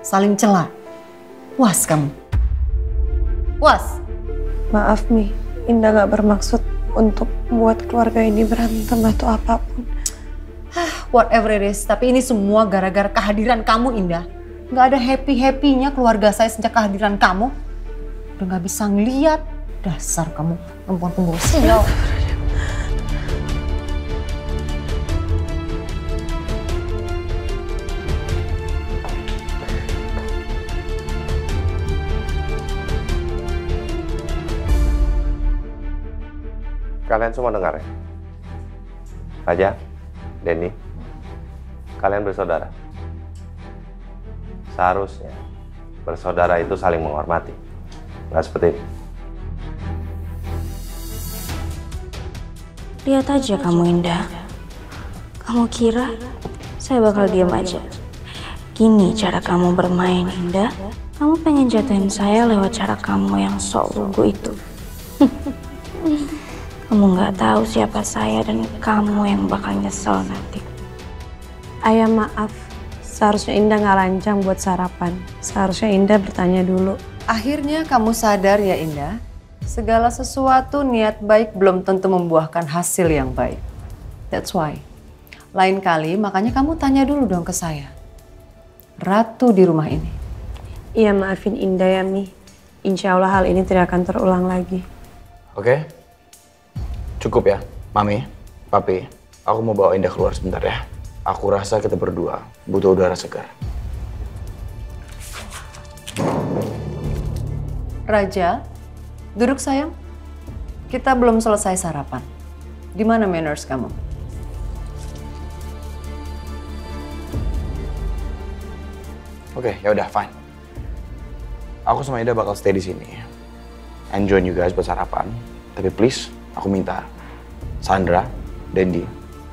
saling cela. Puas kamu? Puas? Maaf Mi, Indah gak bermaksud untuk buat keluarga ini berantem atau apapun. Whatever it is, tapi ini semua gara-gara kehadiran kamu, Indah. Gak ada happy-happynya keluarga saya sejak kehadiran kamu. Udah gak bisa ngeliat. Dasar kamu, perempuan pembawa sial. Kalian semua dengar ya? Raja, Denny, kalian bersaudara. Seharusnya bersaudara itu saling menghormati. Nggak seperti ini. Lihat aja kamu, Indah. Kamu kira saya bakal diam aja? Gini cara kamu bermain, Indah. Kamu pengen jatuhin saya lewat cara kamu yang sok lugu itu. Kamu nggak tahu siapa saya dan kamu yang bakal nyesel nanti. Ayah maaf, seharusnya Indah nggak lancang buat sarapan. Seharusnya Indah bertanya dulu. Akhirnya kamu sadar ya, Indah. Segala sesuatu niat baik belum tentu membuahkan hasil yang baik. That's why. Lain kali makanya kamu tanya dulu dong ke saya. Ratu di rumah ini. Iya maafin Indah ya Mi. Insya Allah hal ini tidak akan terulang lagi. Oke. Cukup ya, Mami, Papi. Aku mau bawa Indah keluar sebentar ya. Aku rasa kita berdua butuh udara segar. Raja, duduk sayang. Kita belum selesai sarapan. Di mana manners kamu? Oke, ya udah fine. Aku sama Indah bakal stay di sini. And join you guys buat sarapan. Tapi please, aku minta Sandra, Dendi,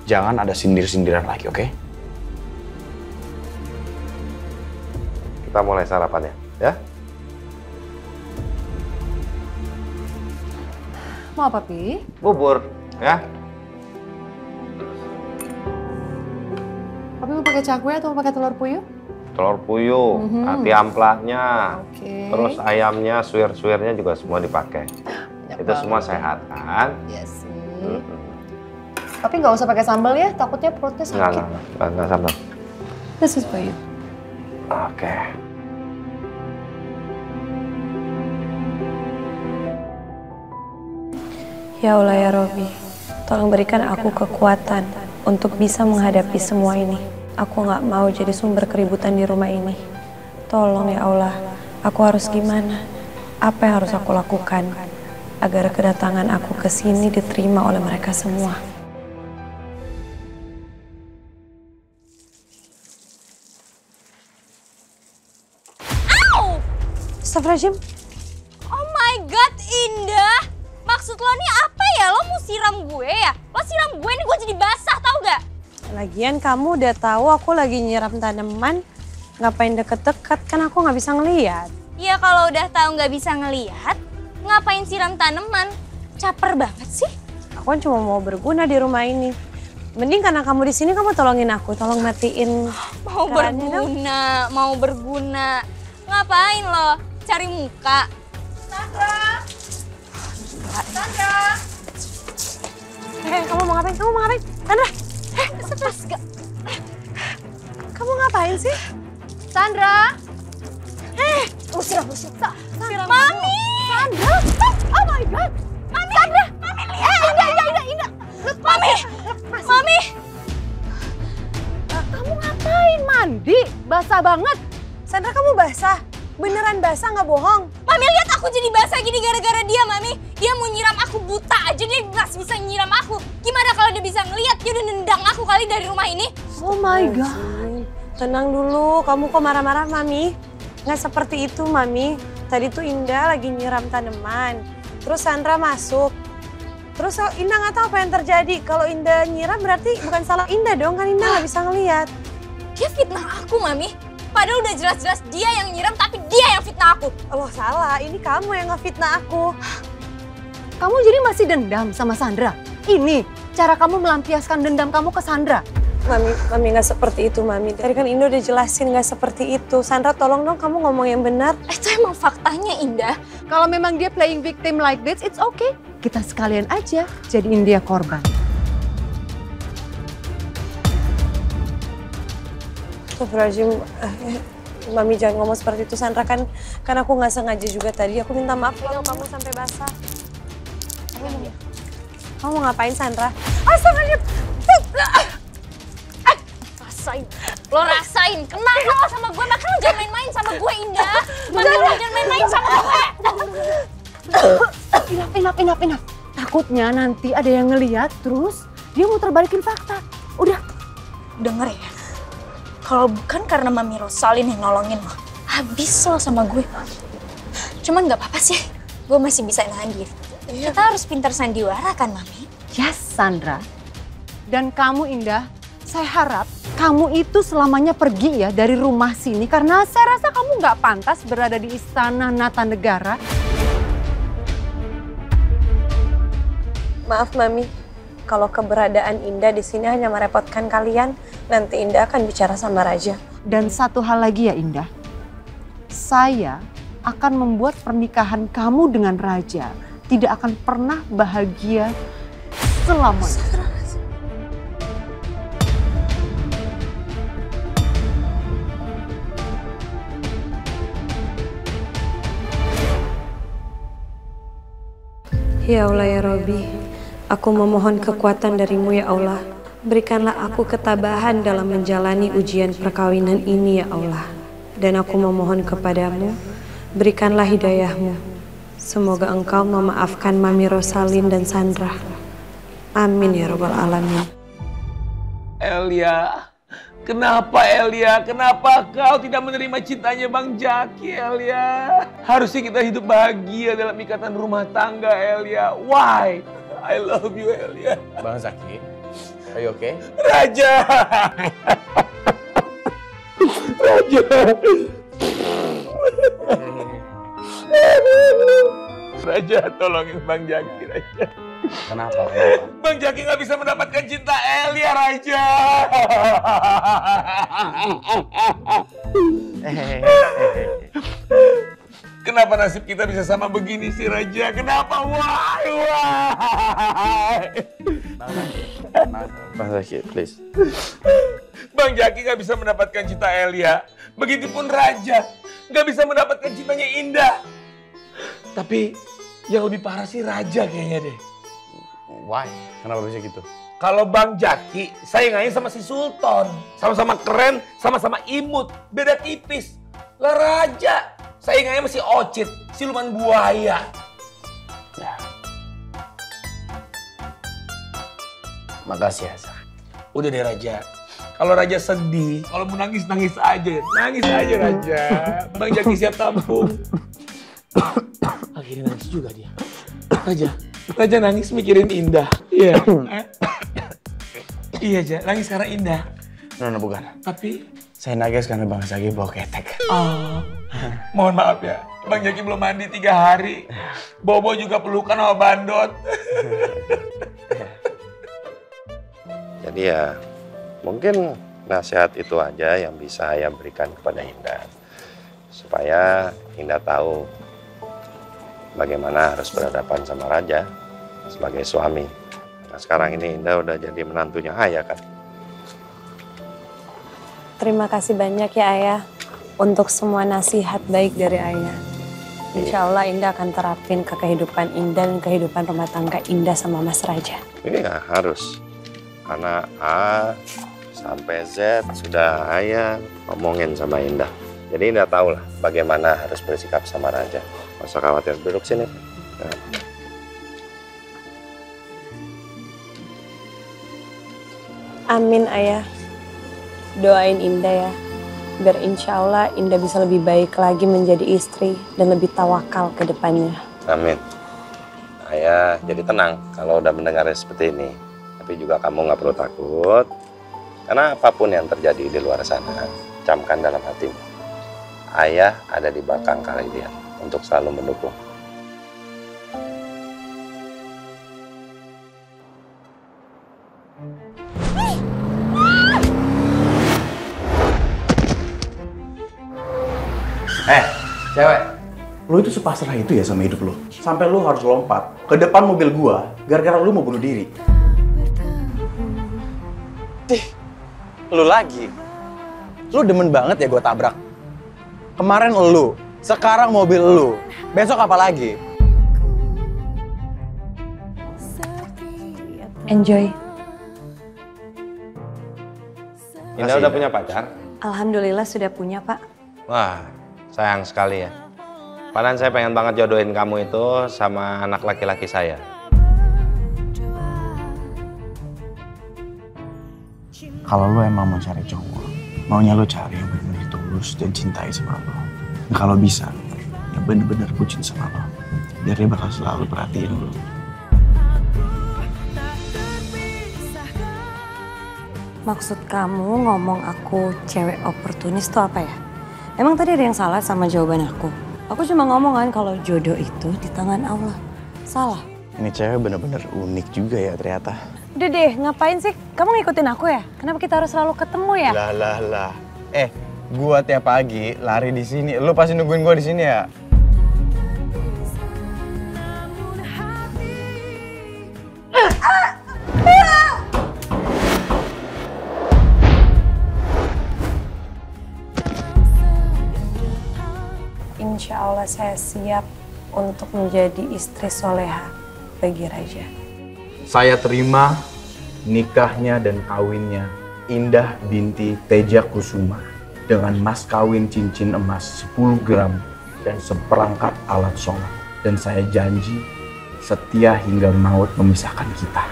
jangan ada sindir-sindiran lagi, oke? Kita mulai sarapannya, ya? Mau apa, Pi? Bubur, ya? Papi mau pakai cakwe atau mau pakai telur puyuh? Telur puyuh, hati amplaknya. Oke. Terus ayamnya, suir-suirnya juga semua dipakai. Itu semua sehat kan? Iya sih. Tapi nggak usah pakai sambal ya, takutnya perutnya sakit. Enggak sambal. This is for you. Oke. Ya Allah ya Robi, tolong berikan aku kekuatan untuk bisa menghadapi semua ini. Aku nggak mau jadi sumber keributan di rumah ini. Tolong ya Allah, aku harus gimana? Apa yang harus aku lakukan agar kedatangan aku ke sini diterima oleh mereka semua? Au! Astagfirullahaladzim. Oh my god, Indah. Maksud lo nih apa ya? Lo mau siram gue ya? Lo siram gue nih gue jadi basah, tau gak? Lagian kamu udah tahu aku lagi nyiram tanaman, ngapain deket-deket, kan aku nggak bisa ngeliat. Ya kalau udah tahu nggak bisa ngelihat, ngapain siram tanaman? Caper banget sih. Aku kan cuma mau berguna di rumah ini. Mending karena kamu di sini kamu tolongin aku, tolong matiin. Mau kerannya dong. berguna, mau berguna. Ngapain lo? Cari muka. Sandra! Sandra! Kamu mau ngapain? Kamu mau ngapain? Sandra! Astaga. Kamu ngapain sih? Sandra! Usir. Mami! Sandra! Oh my god! Mami! Sandra! Mami lihat! Indah! Mami! Mami! Kamu ngapain mandi? Basah banget. Sandra, kamu basah? Beneran basah, nggak bohong? Mami lihat aku jadi basah gini gara-gara dia, Mami. Dia mau nyiram aku buta aja, dia masih bisa nyiram aku. Gimana kalau dia bisa ngelihat? Dia udah nendang aku kali dari rumah ini. Oh my god. Tenang dulu, kamu kok marah-marah, Mami? Nggak seperti itu, Mami. Tadi tuh Indah lagi nyiram tanaman. Terus Sandra masuk. Terus Indah nggak tahu apa yang terjadi. Kalau Indah nyiram berarti bukan salah Indah dong, kan Indah nggak bisa ngelihat. Dia fitnah aku, Mami. Padahal udah jelas-jelas dia yang nyiram, tapi dia yang fitnah aku. Oh salah, ini kamu yang ngefitnah aku. Kamu jadi masih dendam sama Sandra? Ini cara kamu melampiaskan dendam kamu ke Sandra? Mami nggak seperti itu, Mami. Tadi kan Indo udah jelasin nggak seperti itu. Sandra, tolong dong kamu ngomong yang benar. Itu emang faktanya, Indah. Kalau memang dia playing victim like this, it's okay. Kita sekalian aja jadiin dia korban. Astagfirullahaladzim, Mami jangan ngomong seperti itu. Sandra kan aku nggak sengaja juga tadi. Aku minta maaf kalau kamu sampai basah. Kamu mau ngapain, Sandra? Astagfirullahaladzim. Rasain. Lo rasain. Kenal lo sama gue, makanya lo jangan main-main sama gue, Indah. Mami lo jangan main-main sama gue. Enough. Takutnya nanti ada yang ngeliat terus dia mau terbalikin fakta. Udah. Denger ya. Kalau bukan karena Mami Rosalin yang nolongin lo, habis lo sama gue. Cuman gak apa-apa sih, gue masih bisa nahan diri. Kita harus pintar sandiwara kan, Mami? Yes, Sandra. Dan kamu, Indah, saya harap kamu itu selamanya pergi ya dari rumah sini. Karena saya rasa kamu gak pantas berada di istana Natanegara. Maaf, Mami. Kalau keberadaan Indah di sini hanya merepotkan kalian, nanti Indah akan bicara sama Raja. Dan satu hal lagi ya, Indah. Saya akan membuat pernikahan kamu dengan Raja tidak akan pernah bahagia selamanya. Ya Allah ya Robi, aku memohon kekuatan darimu ya Allah. Berikanlah aku ketabahan dalam menjalani ujian perkawinan ini ya Allah. Dan aku memohon kepadamu, berikanlah hidayahmu. Semoga engkau memaafkan Mami Rosalin dan Sandra. Amin ya Rabbal Alamin. Elia, kenapa Elia? Kenapa kau tidak menerima cintanya Bang Jaki, Elia? Harusnya kita hidup bahagia dalam ikatan rumah tangga, Elia. Why? I love you, Elia. Bang Zaki, are you okay? Raja! Raja! Raja, tolongin Bang Jaki, Raja. Kenapa? Bang Jaki nggak bisa mendapatkan cinta Elia, Raja. Kenapa nasib kita bisa sama begini sih Raja? Kenapa? Why? Mas Zaki, please. Bang Jaki gak bisa mendapatkan cinta Elia. Begitupun Raja gak bisa mendapatkan cintanya Indah. Tapi yang lebih parah sih Raja kayaknya deh. Why? Kenapa bisa gitu? Kalau Bang Jaki saingannya sama si Sultan. Sama-sama keren, sama-sama imut. Beda tipis. Lah Raja saingannya sama si Ocit, siluman buaya. Ya. Makasih ya, Zak. Udah deh Raja. Kalau Raja sedih, kalau mau nangis, nangis aja. Nangis aja Raja. Bang Jaki siap tampung. Akhirnya nangis juga dia. Raja nangis mikirin Indah. Iya. Iya aja, nangis karena Indah. No, bukan. Tapi saya nangis karena Bang Zaki bawa ketek. Oh, mohon maaf ya. Bang Jaki belum mandi 3 hari. Bobo juga pelukan sama bandot. Jadi ya mungkin nasihat itu aja yang bisa saya berikan kepada Indah. Supaya Indah tahu bagaimana harus berhadapan sama Raja sebagai suami. Nah sekarang ini Indah udah jadi menantunya Ayah kan. Terima kasih banyak ya Ayah untuk semua nasihat baik dari Ayah. Insya Allah Indah akan terapin ke kehidupan Indah dan kehidupan rumah tangga Indah sama Mas Raja. Ini nggak harus. Karena A sampai Z sudah Ayah ngomongin sama Indah. Jadi Indah tahu lah bagaimana harus bersikap sama Raja. Nggak usah khawatir, duduk sini. Nah. Amin Ayah. Doain Indah ya. Biar insya Allah Indah bisa lebih baik lagi menjadi istri dan lebih tawakal ke depannya. Amin. Ayah jadi tenang kalau udah mendengarnya seperti ini. Tapi juga kamu nggak perlu takut. Karena apapun yang terjadi di luar sana, camkan dalam hatimu. Ayah ada di belakang kalian untuk selalu mendukung. Cewek, lu itu sepasrah itu ya sama hidup lu? Sampai lu harus lompat ke depan mobil gua gara-gara lu mau bunuh diri. Lu lagi. Lu demen banget ya gua tabrak. Kemarin lu, sekarang mobil lu. Besok apa lagi? Enjoy. Indah udah punya pacar? Alhamdulillah sudah punya Pak. Wah, sayang sekali ya. Padahal saya pengen banget jodohin kamu itu sama anak laki-laki saya. Kalau lu emang mau cari cowok, maunya lu cari yang bener-bener tulus dan cintai sama lo. Nah, kalau bisa, yang bener-bener bucin sama lo. Biar dia bakal selalu perhatiin lo. Maksud kamu ngomong aku cewek oportunis tuh apa ya? Emang tadi ada yang salah sama jawaban aku? Aku cuma ngomong kan kalau jodoh itu di tangan Allah. Salah. Ini cewek bener-bener unik juga ya ternyata. Udah deh, ngapain sih? Kamu ngikutin aku ya? Kenapa kita harus selalu ketemu ya? Lah. Gua tiap pagi lari di sini. Lu pasti nungguin gua di sini ya? Insya Allah saya siap untuk menjadi istri soleha bagi Raja. Saya terima nikahnya dan kawinnya Indah binti Teja Kusuma dengan mas kawin cincin emas 10 gram dan seperangkat alat sholat. Dan saya janji setia hingga maut memisahkan kita.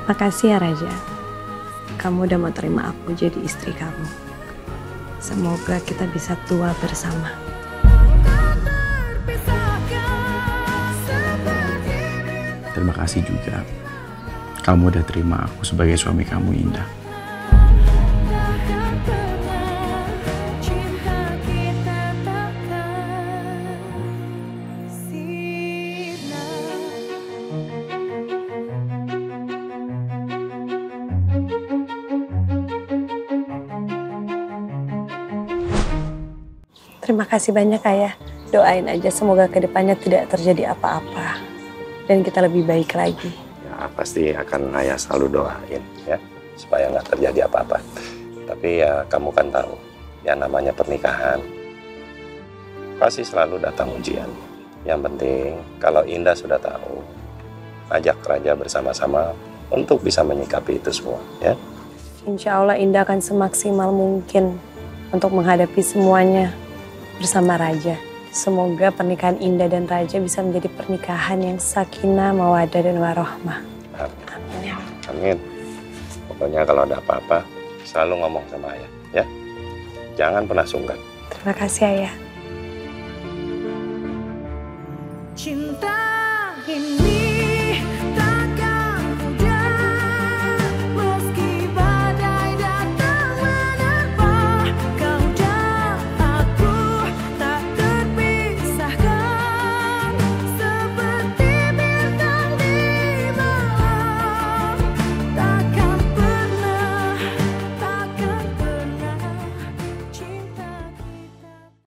Makasih ya Raja, kamu udah mau terima aku jadi istri kamu. Semoga kita bisa tua bersama. terima kasih juga. Kamu udah terima aku sebagai suami kamu, Indah. Terima kasih banyak Ayah. Doain aja semoga kedepannya tidak terjadi apa-apa. Dan kita lebih baik lagi. Ya pasti akan Ayah selalu doain ya. Supaya nggak terjadi apa-apa. Tapi ya kamu kan tahu. Ya namanya pernikahan. Pasti selalu datang ujian. Yang penting kalau Indah sudah tahu. Ajak Raja bersama-sama untuk bisa menyikapi itu semua ya. Insya Allah Indah akan semaksimal mungkin untuk menghadapi semuanya bersama Raja. Semoga pernikahan Indah dan Raja bisa menjadi pernikahan yang sakinah, mawaddah, dan warohmah. Amin ya. Amin. Pokoknya kalau ada apa-apa, selalu ngomong sama Ayah, ya. Jangan pernah sungkan. Terima kasih Ayah. Cinta ini